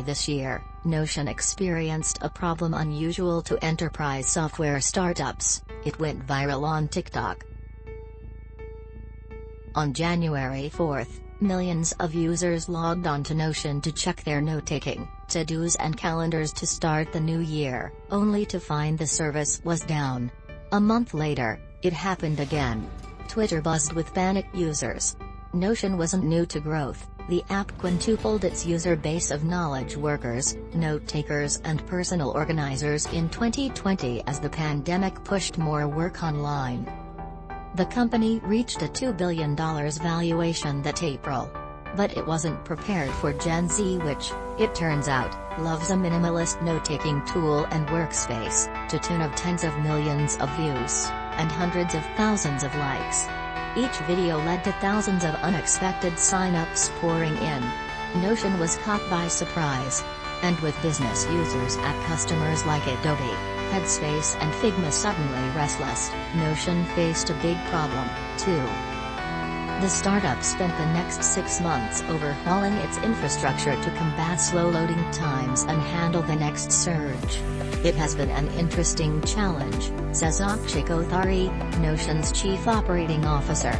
this year, Notion experienced a problem unusual to enterprise software startups. It went viral on TikTok. On January 4, millions of users logged onto Notion to check their note-taking, to-dos and calendars to start the new year, only to find the service was down. A month later, it happened again. Twitter buzzed with panicked users. Notion wasn't new to growth. The app quintupled its user base of knowledge workers, note-takers and personal organizers in 2020 as the pandemic pushed more work online. The company reached a $2 billion valuation that April. But it wasn't prepared for Gen Z, which, it turns out, loves a minimalist note-taking tool and workspace, to tune of tens of millions of views, and hundreds of thousands of likes. Each video led to thousands of unexpected sign-ups pouring in. Notion was caught by surprise. And with business users at customers like Adobe, Headspace and Figma suddenly restless, Notion faced a big problem, too. The startup spent the next 6 months overhauling its infrastructure to combat slow loading times and handle the next surge. It has been an interesting challenge, says Akshay Kothari, Notion's chief operating officer.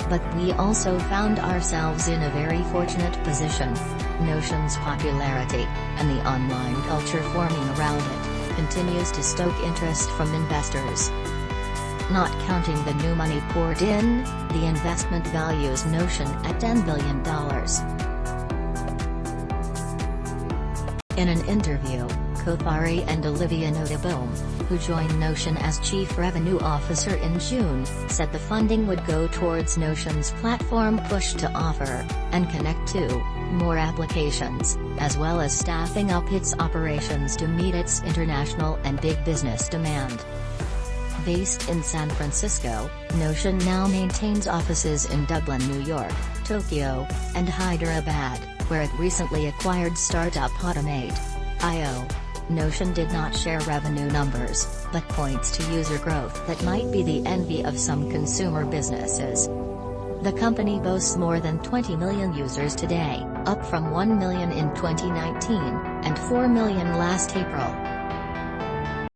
But we also found ourselves in a very fortunate position. Notion's popularity, and the online culture forming around it, continues to stoke interest from investors. Not counting the new money poured in, the investment values Notion at $10 billion. In an interview, Kothari and Olivia Nottebohm, who joined Notion as Chief Revenue Officer in June, said the funding would go towards Notion's platform push to offer, and connect to, more applications, as well as staffing up its operations to meet its international and big business demand. Based in San Francisco, Notion now maintains offices in Dublin, New York, Tokyo, and Hyderabad, where it recently acquired startup Automate.io. Notion did not share revenue numbers, but points to user growth that might be the envy of some consumer businesses. The company boasts more than 20 million users today, up from 1 million in 2019, and 4 million last April.